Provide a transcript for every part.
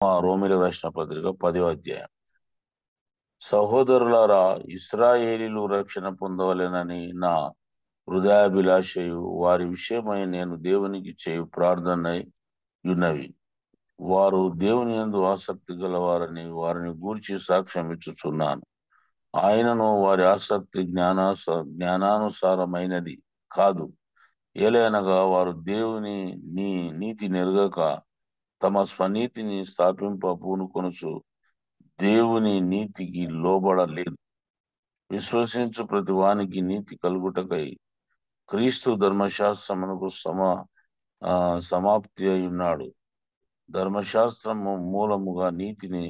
రోమిలకు రాసిన పత్రిక 10వ అధ్యాయం. సహోదరులారా, ఇశ్రాయేలీయులు రక్షణ పొందవలెనని నా హృదయాభిలాషయు వారి విషయమై నేను దేవునికి చేయు ప్రార్థనై యున్నవి. వారు దేవుని యందు ఆసక్తి గలవారని వారిని గూర్చి సాక్ష్యం ఇచ్చుచున్నాను. ఆయనను వారి ఆసక్తి జ్ఞానానుసారమైనది కాదు. ఏలయనగా వారు దేవుని నీతి నెరుగక తమ స్వనీతిని స్థాపింప పూనుకొనుచు దేవుని నీతికి లోబడలేదు. విశ్వసించు ప్రతి వానికి నీతి కలుగుటకై క్రీస్తు ధర్మశాస్త్రమునకు సమాప్తి అయి ఉన్నాడు. ధర్మశాస్త్రము మూలముగా నీతిని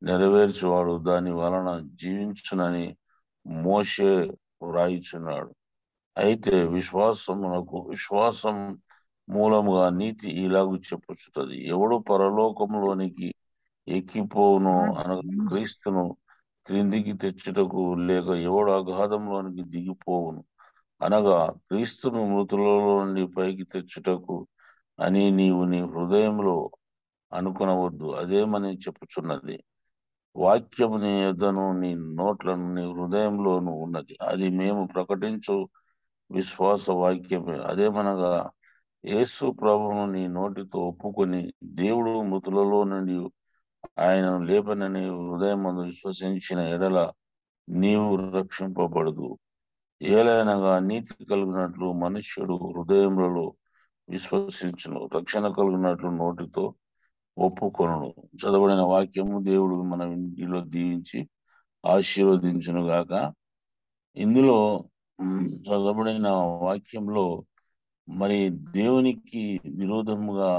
నెరవేర్చువాడు దాని వలన జీవించునని మోషే వ్రాయిచున్నాడు. అయితే విశ్వాసం మూలముగా నీతి ఇలాగు చెప్పుచున్నది: ఎవడు పరలోకములోనికి ఎక్కిపోవును అనగా క్రీస్తును క్రిందికి తెచ్చుటకు, లేక ఎవడు అగాధంలోనికి దిగిపోవును అనగా క్రీస్తును మృతులలో నుండి పైకి తెచ్చుటకు అని నీవు నీ హృదయంలో అనుకునవద్దు. అదేమని చెప్పుచున్నది: వాక్యము నీ యొద్దను నీ నోట్లను నీ హృదయంలోను ఉన్నది. అది మేము ప్రకటించు విశ్వాస వాక్యమే. అదేమనగా, యేసు ప్రభువును నీ నోటితో ఒప్పుకొని దేవుడు మృతులలో నుండి ఆయనను లేపనని హృదయమందు విశ్వసించిన ఎడల నీవు రక్షింపబడదు. ఏలైనగా నీతి కలిగినట్లు మనుష్యుడు హృదయములలో విశ్వసించును, రక్షణ కలిగినట్లు నోటితో ఒప్పుకొనును. చదవబడిన వాక్యము దేవుడు మన ఇంటిలో దీవించి ఆశీర్వదించును గాక. ఇందులో చదవబడిన వాక్యంలో మరి దేవునికి విరోధముగా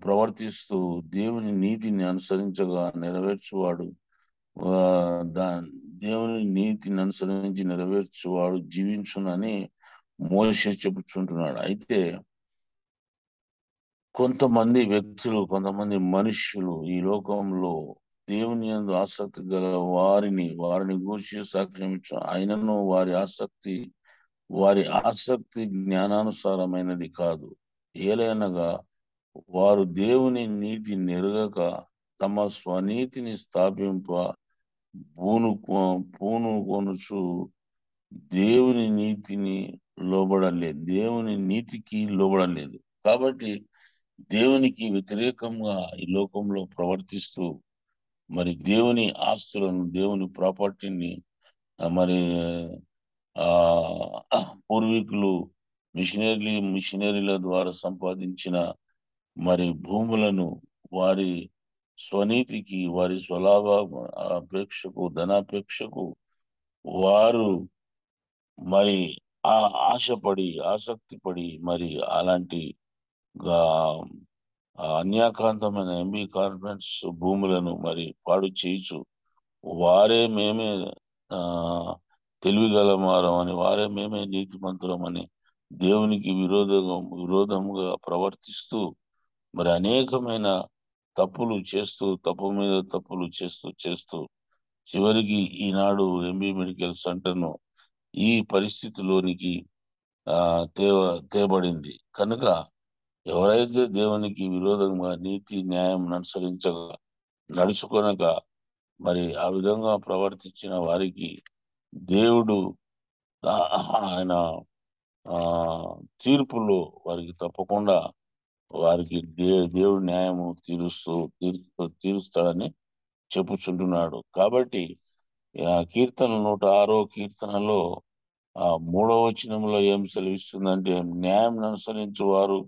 ప్రవర్తిస్తూ దేవుని నీతిని అనుసరించగా నెరవేర్చువాడు, దేవుని నీతిని అనుసరించి నెరవేర్చువాడు జీవించునని మోషే చెప్పుచుంటున్నాడు. అయితే కొంతమంది వ్యక్తులు, కొంతమంది మనుష్యులు ఈ లోకంలో దేవుని యందు ఆసక్తి గల వారిని గూర్చి సాక్ష్యం ఇచ్చు. ఆయనను వారి ఆసక్తి జ్ఞానానుసారమైనది కాదు. ఏలైనగా వారు దేవుని నీతి నెరుగక తమ స్వనీతిని స్థాపింప పూనుకొనుచు దేవుని నీతికి లోబడలేదు. కాబట్టి దేవునికి వ్యతిరేకంగా ఈ లోకంలో ప్రవర్తిస్తూ మరి దేవుని ఆస్తులను, దేవుని ప్రాపర్టీని, మరి పూర్వీకులు మిషనరీల ద్వారా సంపాదించిన మరి భూములను వారి స్వనీతికి, వారి స్వలాభ అపేక్షకు, ధనాపేక్షకు వారు మరి ఆసక్తి పడి మరి అలాంటి అన్యాకాంతమైన ఎంబీ కార్పొరేట్స్ భూములను మరి పాడు చేయించు వారే మేమే తెలివిగలమారమని, వారే మేమే నీతిమంతులమని దేవునికి విరోధముగా ప్రవర్తిస్తూ మరి అనేకమైన తప్పులు చేస్తూ, తప్పు మీద తప్పులు చేస్తూ చివరికి ఈనాడు ఎంబీ మెడికల్ సెంటర్ను ఈ పరిస్థితిలోనికి తేబడింది. కనుక ఎవరైతే దేవునికి విరోధంగా నీతి న్యాయం నడుచుకొనక మరి ఆ విధంగా ప్రవర్తించిన వారికి దేవుడు ఆయన తీర్పులో వారికి తప్పకుండా వారికి దేవుడు న్యాయము తీరుస్తాడని చెప్పుచుంటున్నాడు. కాబట్టి కీర్తన 106వ కీర్తనలో 3వ వచనంలో ఏం సెలవిస్తుందంటే, న్యాయం అనుసరించు వారు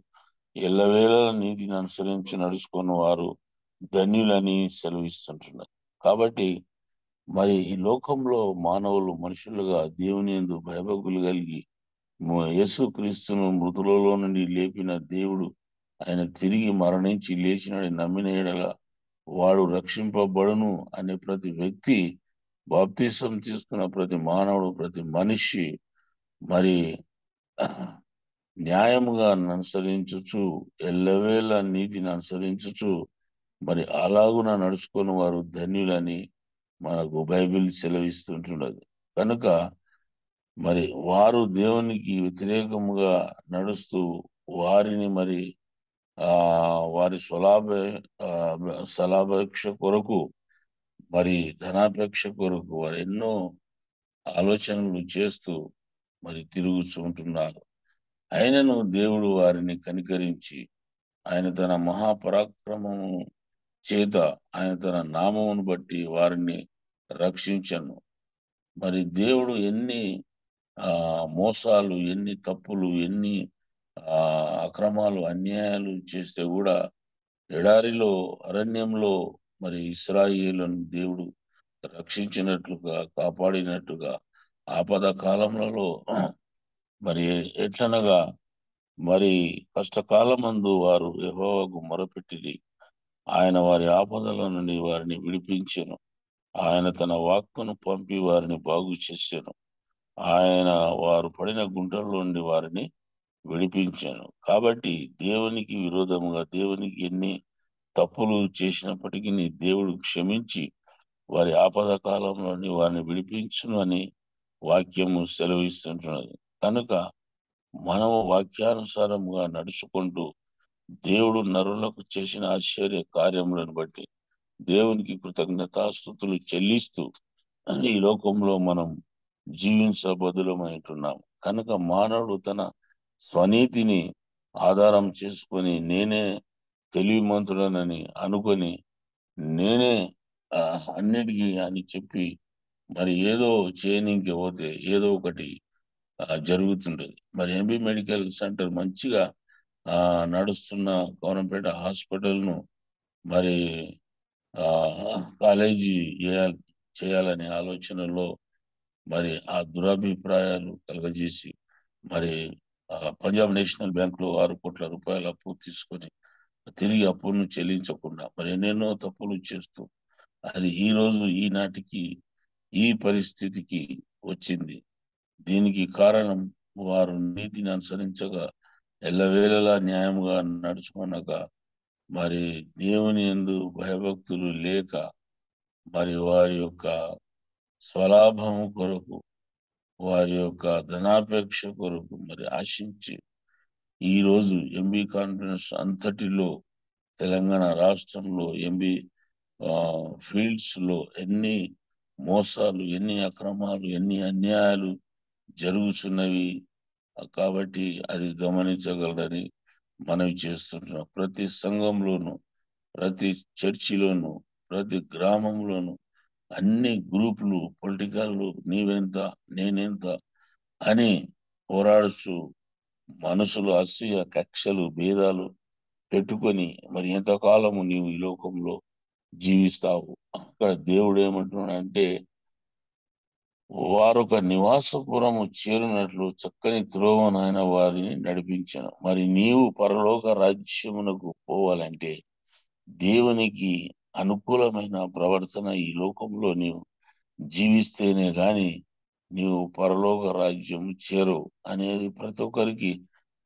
ఎల్లవేళ నీతిని అనుసరించి నడుచుకుని వారు ధన్యులని సెలవిస్తుంటున్నారు. కాబట్టి మరి ఈ లోకంలో మానవులు మనుషులుగా దేవుని యందు భయభక్తులు కలిగి యేసు క్రీస్తును మృతులలో నుండి లేపిన దేవుడు ఆయన తిరిగి మరణించి లేచినని నమ్మిన ఎడల వాడు రక్షింపబడును అనే ప్రతి వ్యక్తి, బాప్తిసం తీసుకున్న ప్రతి మానవుడు, ప్రతి మనిషి మరి న్యాయముగా అనుసరించుచు, ఎల్లవేళ నీతిని అనుసరించుచు మరి అలాగున నడుచుకొని వారు ధన్యులని మనకు బైబిల్ సెలవిస్తుంటున్నది. కనుక మరి వారు దేవునికి వ్యతిరేకముగా నడుస్తూ వారిని మరి వారి స్వలాభేక్ష కొరకు, మరి ధనాపేక్ష కొరకు వారు ఎన్నో ఆలోచనలు చేస్తూ మరి తిరుగుతుంటున్నారు. అయినను దేవుడు వారిని కనికరించి ఆయన తన మహాపరాక్రమము చేత ఆయన తన నామమును బట్టి వారిని రక్షించను. మరి దేవుడు ఎన్ని మోసాలు, ఎన్ని తప్పులు, ఎన్ని అక్రమాలు, అన్యాయాలు చేస్తే కూడా ఎడారిలో, అరణ్యంలో మరి ఇశ్రాయేలును దేవుడు రక్షించినట్లుగా, కాపాడినట్టుగా ఆపద కాలములలో మరి ఎట్లనగా మరి కష్టకాలమందు వారు యెహోవాకు మొరపెట్టిరి. ఆయన వారి ఆపదల నుండి వారిని విడిపించెను. ఆయన తన వాక్కును పంపి వారిని బాగు చేసెను. ఆయన వారు పడిన గుంటల నుండి వారిని విడిపించాను. కాబట్టి దేవునికి విరోధముగా దేవునికి ఎన్ని తప్పులు చేసినప్పటికీ దేవుడు క్షమించి వారి ఆపద కాలంలోని వారిని విడిపించును అని వాక్యము సెలవిస్తుంటున్నది. కనుక మనము వాక్యానుసారముగా నడుచుకుంటూ దేవుడు నరులకు చేసిన ఆశ్చర్య కార్యములను బట్టి దేవునికి కృతజ్ఞతాస్తుతులు చెల్లిస్తూ ఈ లోకంలో మనం జీవించబదులమైంటున్నాం. కనుక మానవుడు తన స్వనీతిని ఆధారం చేసుకొని నేనే తెలివిమంతుడనని అనుకొని నేనే అన్నిటికీ అని చెప్పి మరి ఏదో చేయనీకి పోతే ఏదో ఒకటి జరుగుతుంటది. మరి ఎంబీ మెడికల్ సెంటర్ మంచిగా నడుస్తున్న కోనంపేట హాస్పిటల్ను మరి కాలేజీ చేయాలనే ఆలోచనలో మరి ఆ దురభిప్రాయాలు కలగజేసి మరి పంజాబ్ నేషనల్ బ్యాంక్ లో 6 కోట్ల రూపాయల అప్పు తీసుకొని తిరిగి అప్పును చెల్లించకుండా మరి ఎన్నెన్నో తప్పులు చేస్తూ అది ఈ రోజు ఈనాటికి ఈ పరిస్థితికి వచ్చింది. దీనికి కారణం వారు నీతిని అనుసరించగా, ఎల్లవేళలా న్యాయముగా నడుచుకొనక, మరి దేవుని యందు భయభక్తులు లేక, మరి వారి యొక్క స్వలాభము కొరకు, వారి యొక్క ధనాపేక్ష కొరకు మరి ఆశించి ఈ రోజు ఎంబీ కాన్ఫరెన్స్ అంతటిలో తెలంగాణ రాష్ట్రంలో ఎంబీ ఫీల్డ్స్ లో ఎన్ని మోసాలు, ఎన్ని అక్రమాలు, ఎన్ని అన్యాయాలు జరుగుతున్నవి. కాబట్టి అది గమనించగలరని మనవి చేస్తుంటున్నాం. ప్రతి సంఘంలోను, ప్రతి చర్చిలోను, ప్రతి గ్రామంలోను అన్ని గ్రూపులు, పొలిటికల్ నీవెంత నేనెంత అని పోరాడుచు మనసులు అసూయ, కక్షలు, భేదాలు పెట్టుకొని మరి ఎంతకాలము నీవు ఈ లోకంలో జీవిస్తావు. అక్కడ దేవుడు ఏమంటున్నాడంటే వారొక నివాసపురము చేరినట్లు చక్కని త్రోవను ఆయన వారిని నడిపించను. మరి నీవు పరలోక రాజ్యమునకు పోవాలంటే దేవునికి అనుకూలమైన ప్రవర్తన ఈ లోకంలో నీవు జీవిస్తేనే గాని నీవు పరలోక రాజ్యం చేరవు అనేది ప్రతి ఒక్కరికి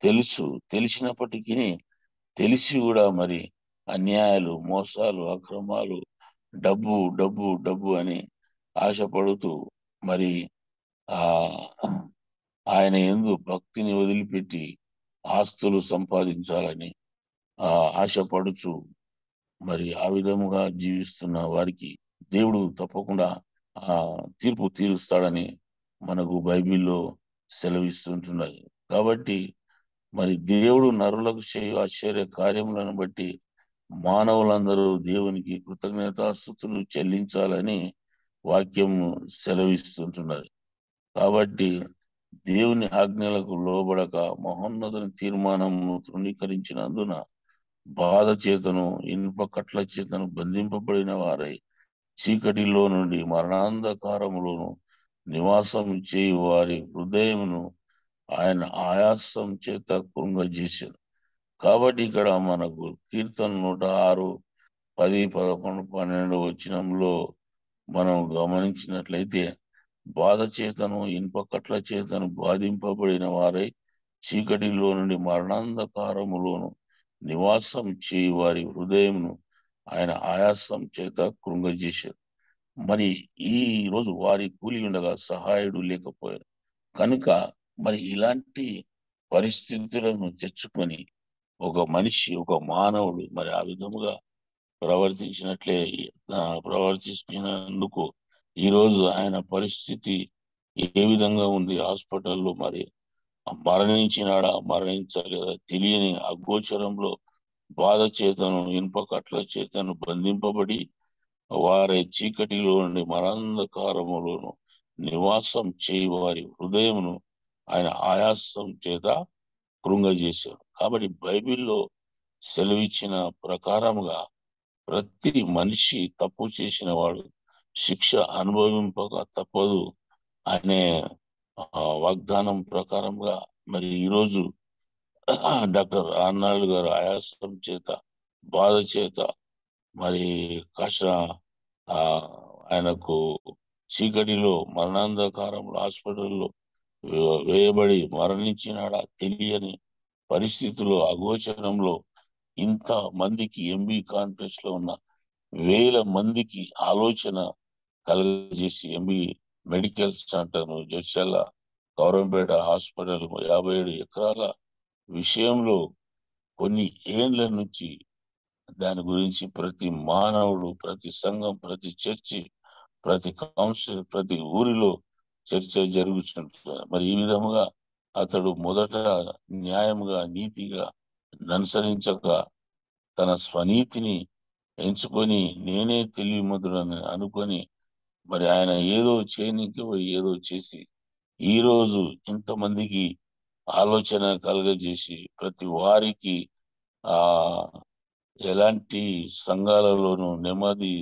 తెలుసు. తెలిసినప్పటికీ తెలిసి కూడా మరి అన్యాయాలు, మోసాలు, అక్రమాలు, డబ్బు డబ్బు డబ్బు అని ఆశపడుతూ మరి ఆయన యందు భక్తిని వదిలిపెట్టి ఆస్తులు సంపాదించాలని ఆశపడుచు మరి ఆ విధముగా జీవిస్తున్న వారికి దేవుడు తప్పకుండా తీర్పు తీరుస్తాడని మనకు బైబిల్లో సెలవిస్తుంటున్నది. కాబట్టి మరి దేవుడు నరులకు చేయు ఆశ్చర్య కార్యములను బట్టి మానవులందరూ దేవునికి కృతజ్ఞతాస్తుతులు చెల్లించాలని వాక్యము సెలవిస్తుంటున్నది. కాబట్టి దేవుని ఆజ్ఞలకు లోబడక మహోన్నతుని తీర్మానము తృణీకరించినందున బాధ చేతను, ఇనుప కట్ల చేతను బంధింపబడిన వారై చీకటిలో నుండి మరణాంధకారములోను నివాసం చేయి వారి హృదయమును ఆయన ఆయాసం చేత కృంగజేశాను. కాబట్టి ఇక్కడ మనకు కీర్తన 106, 10, 11, 12 వచనంలో మనం గమనించినట్లయితే బాధ చేతను, ఇనుప కట్ల చేతను బాధింపబడిన వారై చీకటిలో నుండి మరణాంధకారములోను నివాసం చేయి వారి హృదయమును ఆయన ఆయాసం చేత కృంగజేశారు. మరి ఈ రోజు వారి కూలి ఉండగా సహాయుడు లేకపోయారు. కనుక మరి ఇలాంటి పరిస్థితులను తెచ్చుకొని ఒక మనిషి, ఒక మానవుడు మరి ఆ విధముగా ప్రవర్తించినట్లే ప్రవర్తించినందుకు ఈరోజు ఆయన పరిస్థితి ఏ విధంగా ఉంది హాస్పిటల్లో, మరి మరణించినాడా మరణించలేదా తెలియని అగోచరంలో బాధ చేతను ఇనుప కట్ల చేతను బంధింపబడి వారి చీకటిలో నుండి మరణాంధకారములోను నివాసం చేయి వారి హృదయమును ఆయన ఆయాసం చేత కృంగజేశారు. కాబట్టి బైబిల్లో సెలవిచ్చిన ప్రకారముగా ప్రతి మనిషి తప్పు చేసిన వాడు శిక్ష అనుభవింపక తప్పదు అనే వాగ్దానం ప్రకారంగా మరి ఈరోజు డాక్టర్ ఆర్నాల్డ్ గారు ఆయాసం చేత, బాధ చేత, మరి కాస్త ఆ ఆయనకు చీకటిలో మరణాంధకారంలో హాస్పిటల్లో వేయబడి మరణించినాడా తెలియని పరిస్థితుల్లో అగోచరంలో ఇంత మందికి ఎంబీ కాన్ఫరెన్స్ లో ఉన్న వేల మందికి ఆలోచన కలుగజేసి MB medical centre Jadcherla Gourampet hospital 57 ఎకరాల విషయంలో కొన్ని ఏండ్ల నుంచి దాని గురించి ప్రతి మానవుడు, ప్రతి సంఘం, ప్రతి చర్చి, ప్రతి కౌన్సిల్, ప్రతి ఊరిలో చర్చ జరుగుతుంటుంది. మరి ఈ విధముగా అతడు మొదట న్యాయముగా, నీతిగా అనుసరించక తన స్వనీతిని ఎంచుకొని నేనే తెలివిమంతుడని అనుకొని మరి ఆయన ఏదో చేయనికి పోయి ఏదో చేసి ఈ రోజు ఇంతమందికి ఆలోచన కలుగజేసి ప్రతి వారికి ఆ ఎలాంటి సంఘాలలోనూ నెమ్మది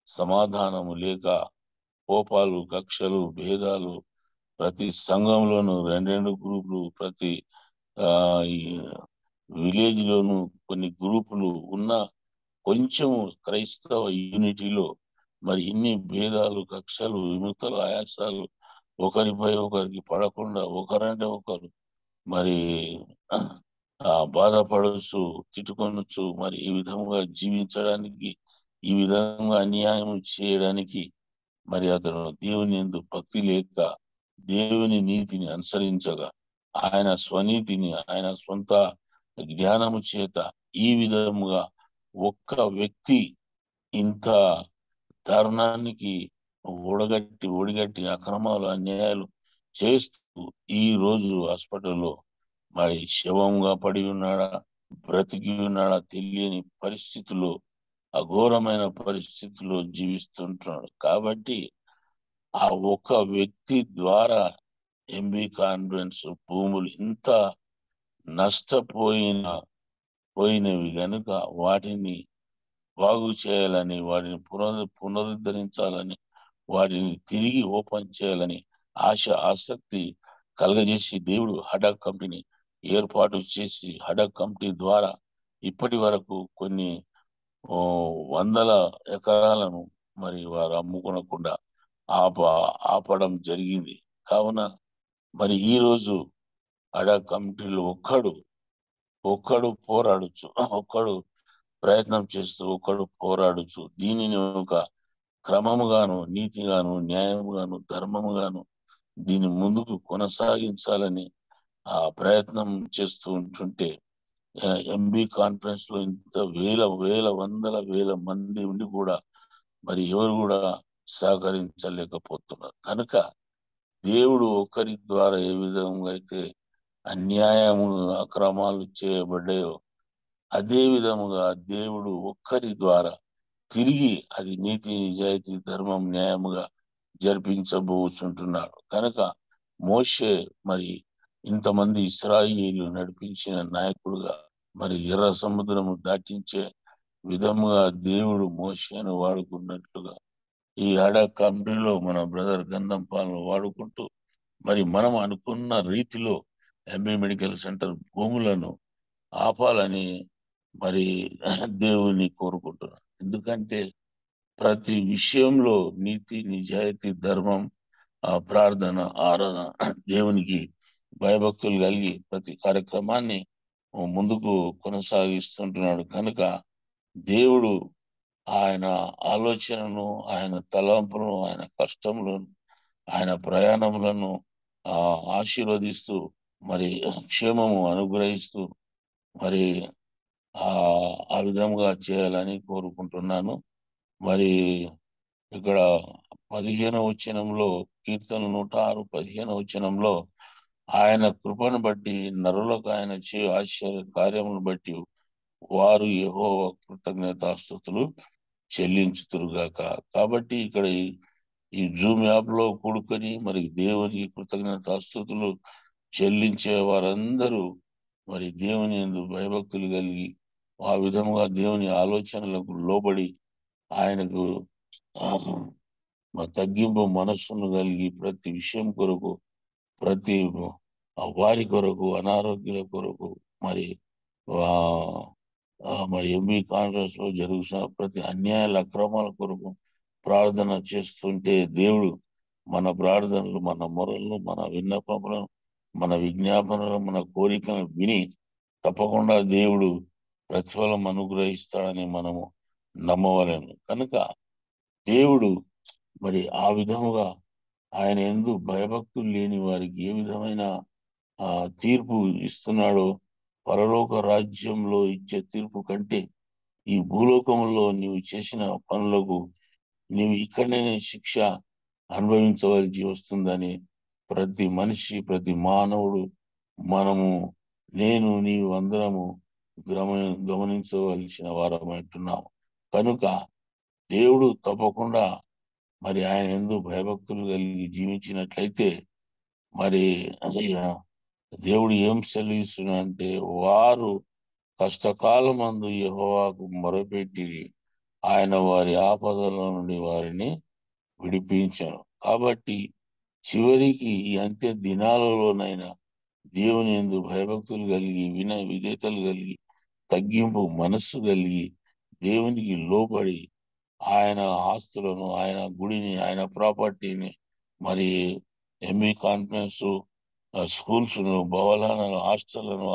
సమాధానము లేక కోపాలు, కక్షలు, భేదాలు, ప్రతి సంఘంలోనూ రెండు గ్రూపులు, ప్రతి ఆ ఈ విలేజ్ లోను కొన్ని గ్రూపులు ఉన్న కొంచెం క్రైస్తవ యూనిటీలో మరి ఇన్ని భేదాలు, కక్షలు, విముక్తలు, ఆయాసాలు ఒకరిపై ఒకరికి పడకుండా ఒకరంటే ఒకరు మరి బాధపడచ్చు, తిట్టుకొనొచ్చు, మరి ఈ విధంగా జీవించడానికి, ఈ విధంగా అన్యాయం చేయడానికి మరి అతను దేవుని యందు భక్తి లేక దేవుని నీతిని అనుసరించగా ఆయన స్వనీతిని ఆయన సొంత జ్ఞానము చేత ఈ విధముగా ఒక్క వ్యక్తి ఇంత దారుణానికి ఒడిగట్టి అక్రమాలు, అన్యాయాలు చేస్తూ ఈ రోజు హాస్పిటల్లో మరి శవంగా పడి ఉన్నాడా, బ్రతికి ఉన్నాడా తెలియని పరిస్థితుల్లో, అఘోరమైన పరిస్థితుల్లో జీవిస్తుంటున్నాడు. కాబట్టి ఆ ఒక్క వ్యక్తి ద్వారా ఎంబీ కాన్ఫరెన్స్ భూములు ఇంత పోయినవి గనుక వాటిని బాగు చేయాలని, వాటిని పునరుద్ధరించాలని, వాటిని తిరిగి ఓపెన్ చేయాలని ఆసక్తి కలగజేసి దేవుడు హడాక్ కమిటీని ఏర్పాటు చేసి హడాక్ కమిటీ ద్వారా ఇప్పటి వరకు కొన్ని వందల ఎకరాలను మరి వారు అమ్ముకొనకుండా ఆపడం జరిగింది. కావున మరి ఈ రోజు హడాక్ కమిటీలో ఒక్కడు పోరాడచ్చు, ఒక్కడు ప్రయత్నం చేస్తూ, ఒక్కడు పోరాడుచు దీనిని ఒక క్రమముగాను, నీతిగాను, న్యాయముగాను, ధర్మముగాను దీన్ని ముందుకు కొనసాగించాలని ప్రయత్నం చేస్తూ ఉంటుంటే ఎంబీ కాన్ఫరెన్స్ లో ఇంత వేల మంది ఉండి కూడా మరి ఎవరు కూడా సహకరించలేకపోతున్నారు. కనుక దేవుడు ఒకరి ద్వారా ఏ విధంగా అయితే అన్యాయము, అక్రమాలు చేయబడ్డాయో అదే విధముగా దేవుడు ఒక్కరి ద్వారా తిరిగి అది నీతి, నిజాయితీ, ధర్మం, న్యాయముగా జరిపించబోచుంటున్నాడు. కనుక మోషే మరి ఇంతమంది ఇశ్రాయేలు నడిపించిన నాయకుడుగా మరి ఎర్ర సముద్రము దాటించే విధముగా దేవుడు మోషేను వాడుకున్నట్లుగా ఈ కమిటీలో మన బ్రదర్ గంధం పాలను వాడుకుంటూ మరి మనం అనుకున్న రీతిలో ఎంబీ మెడికల్ సెంటర్ భూములను ఆపాలని మరి దేవుని కోరుకుంటున్నాను. ఎందుకంటే ప్రతి విషయంలో నీతి, నిజాయితీ, ధర్మం, ప్రార్థన, ఆరాధన, దేవునికి భయభక్తులు కలిగి ప్రతి కార్యక్రమాన్ని ముందుకు కొనసాగిస్తుంటున్నాడు. కనుక దేవుడు ఆయన ఆలోచనను, ఆయన తలంపులను, ఆయన కష్టములను, ఆయన ప్రయాణములను ఆశీర్వదిస్తూ మరి క్షేమము అనుగ్రహిస్తూ మరి ఆ విధంగా చేయాలని కోరుకుంటున్నాను. మరి ఇక్కడ 15వ వచనంలో, కీర్తన 106:15వ వచనంలో, ఆయన కృపను బట్టి నరులకు ఆయన చేయు ఆశ్చర్య కార్యములను బట్టి వారు యెహోవా కృతజ్ఞతాస్తుతులు చెల్లించుతురుగాక. కాబట్టి ఇక్కడ ఈ జూమ్ యాప్ లో కూడుకొని మరి దేవునికి కృతజ్ఞతాస్తుతులు చెల్లించే వారందరూ మరి దేవుని యందు భయభక్తులు కలిగి ఆ విధముగా దేవుని ఆలోచనలకు లోబడి ఆయనకు తగ్గింపు మనస్సును కలిగి ప్రతి విషయం కొరకు, ప్రతి వారి కొరకు, అనారోగ్యాల కొరకు, మరి ఆ మరి ఎంబీ కాన్ఫరెన్స్ లో జరుగుతున్న ప్రతి అన్యాయాల అక్రమాల కొరకు ప్రార్థన చేస్తుంటే దేవుడు మన ప్రార్థనలు, మన మొరలను, మన విన్నపములను, మన విజ్ఞాపనలు, మన కోరికలను విని తప్పకుండా దేవుడు ప్రతిఫలం అనుగ్రహిస్తాడని మనము నమ్మవలేము. కనుక దేవుడు మరి ఆ విధముగా ఆయన యందు భయభక్తులు లేని వారికి ఏ విధమైన తీర్పు ఇస్తున్నాడో, పరలోక రాజ్యంలో ఇచ్చే తీర్పు కంటే ఈ భూలోకంలో నీవు చేసిన పనులకు నీవు ఇక్కడనే శిక్ష అనుభవించవలసి వస్తుందని ప్రతి మనిషి, ప్రతి మానవుడు, మనము, నేను, నీవు అందరము గమనించవలసిన వారమంటున్నాము. కనుక దేవుడు తప్పకుండా మరి ఆయన యందు భయభక్తులు కలిగి జీవించినట్లయితే మరి దేవుడు ఏం సెలవిస్తున్నాడంటే, వారు కష్టకాలమందు యెహోవాకు మొరపెట్టి ఆయన వారి ఆపదల నుండి వారిని విడిపించాను. కాబట్టి చివరికి ఈ అంత్య దినాలలోనైనా దేవుని యందు భయభక్తులు కలిగి, వినయ విధేయతలు కలిగి, తగ్గింపు మనస్సు కలిగి, దేవునికి లోబడి ఆయన ఆస్తులను, ఆయన గుడిని, ఆయన ప్రాపర్టీని, మరి ఎంబీ కాన్ఫరెన్స్ స్కూల్స్ ను, భవనాలను, హాస్టళ్లను,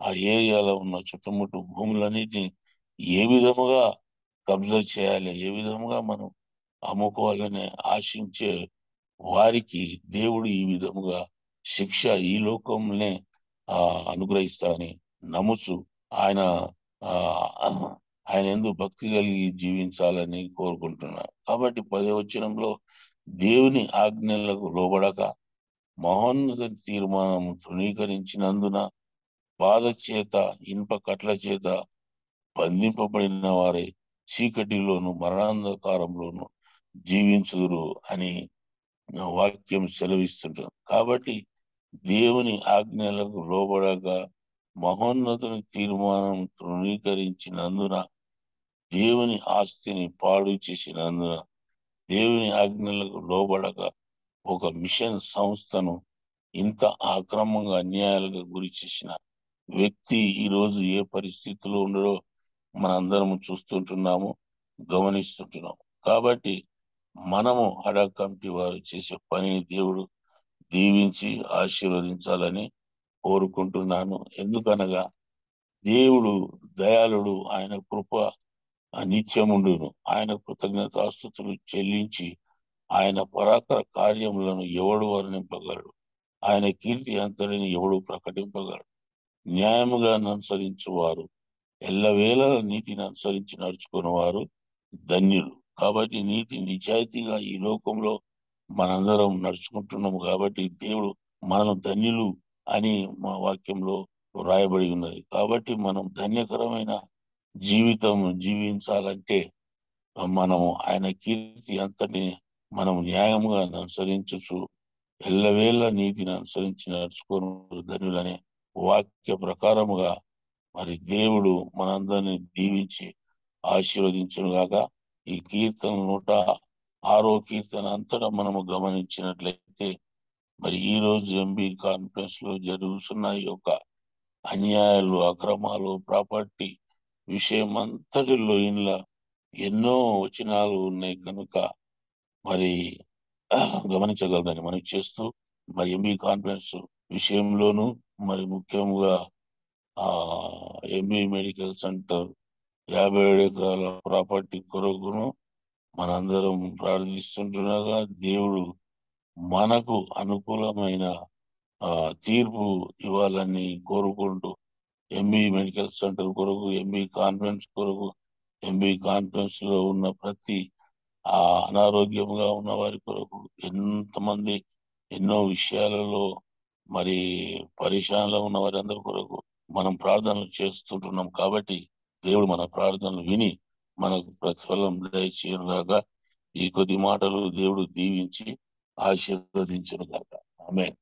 ఆ ఏరియాలో ఉన్న చుట్టుముట్టు భూములన్నిటిని ఏ విధముగా కబ్జా చేయాలి, ఏ విధముగా మనం అమ్ముకోవాలని ఆశించే వారికి దేవుడు ఈ విధముగా శిక్ష ఈ లోకంలోనే అనుగ్రహిస్తాడని నమ్ముచు ఆయన ఆ ఆయన యందు భక్తి కలిగి జీవించాలని కోరుకుంటున్నాను. కాబట్టి 10వ వచనంలో, దేవుని ఆజ్ఞలకు లోబడక మహోన్నత తీర్మానం తృణీకరించినందున బాధ చేత, ఇనుప కట్ల చేత బంధింపబడిన వారే చీకటిలోను మరణాంధకారంలోను జీవించుదురు అని వాక్యం సెలవిస్తుంటారు. కాబట్టి దేవుని ఆజ్ఞలకు లోబడక మహోన్నతుని తీర్మానం తృణీకరించినందున, దేవుని ఆస్తిని పాడు చేసినందున, దేవుని ఆజ్ఞలకు లోబడక ఒక మిషన్ సంస్థను ఇంత అక్రమంగా, అన్యాయాలకు గురి చేసిన వ్యక్తి ఈరోజు ఏ పరిస్థితిలో ఉండడో మనందరం చూస్తుంటున్నాము, గమనిస్తుంటున్నాము. కాబట్టి మనము కమిటీ వారు చేసే పనిని దేవుడు దీవించి ఆశీర్వదించాలని కోరుకుంటున్నాను. ఎందుకనగా దేవుడు దయాళుడు, ఆయన కృప నిత్యముండును. ఆయన కృతజ్ఞతాస్తుతులు చెల్లించి ఆయన పరాక్రమ కార్యములను ఎవడు వర్ణింపగలడు, ఆయన కీర్తి అంతటిని ఎవడు ప్రకటింపగలడు. న్యాయముగా అనుసరించువారు, ఎల్లవేళ నీతిని అనుసరించి నడుచుకున్న వారు ధన్యులు. కాబట్టి నీతి నిజాయితీగా ఈ లోకంలో మనందరం నడుచుకుంటున్నాము. కాబట్టి దేవుడు మనం ధన్యులు అని మా వాక్యంలో వ్రాయబడి ఉన్నది. కాబట్టి మనం ధన్యకరమైన జీవితం జీవించాలంటే మనము ఆయన కీర్తి అంతటిని మనం న్యాయముగా అనుసరించు, ఎల్లవేళ నీతిని అనుసరించి నడుచుకోను ధన్యులనే వాక్య ప్రకారముగా మరి దేవుడు మనందరినీ దీవించి ఆశీర్వదించును గాక. ఈ కీర్తన 106వ కీర్తన అంతటా మనము గమనించినట్లయితే, మరి ఈ రోజు ఎంబీ కాన్ఫరెన్స్ లో జరుగుతున్న ఈ యొక్క అన్యాయాలు, అక్రమాలు, ప్రాపర్టీ విషయం అంతటిలో ఇంట్లో ఎన్నో వచనాలు ఉన్నాయి కనుక మరి గమనించగలరని మనం చేస్తూ, మరి ఎంబీ కాన్ఫరెన్స్ విషయంలోనూ, మరి ముఖ్యంగా ఎంబీ మెడికల్ సెంటర్ 57 ఎకరాల ప్రాపర్టీ కొరకును మనందరం ప్రార్థిస్తుండగా దేవుడు మనకు అనుకూలమైన తీర్పు ఇవ్వాలని కోరుకుంటూ ఎంబీ మెడికల్ సెంటర్ కొరకు, ఎంబీ కాన్ఫరెన్స్ కొరకు, ఎంబీ కాన్ఫరెన్స్ లో ఉన్న ప్రతి ఆ అనారోగ్యంగా ఉన్న వారి కొరకు, ఎంతమంది ఎన్నో విషయాలలో మరి పరిశానలో ఉన్న వారి అందరి కొరకు మనం ప్రార్థనలు చేస్తుంటున్నాం. కాబట్టి దేవుడు మన ప్రార్థనలు విని మనకు ప్రతిఫలం దయచేయనుగాక. ఈ కొద్ది మాటలు దేవుడు దీవించి ఆశీర్వదించునుగాక. ఆమేన్.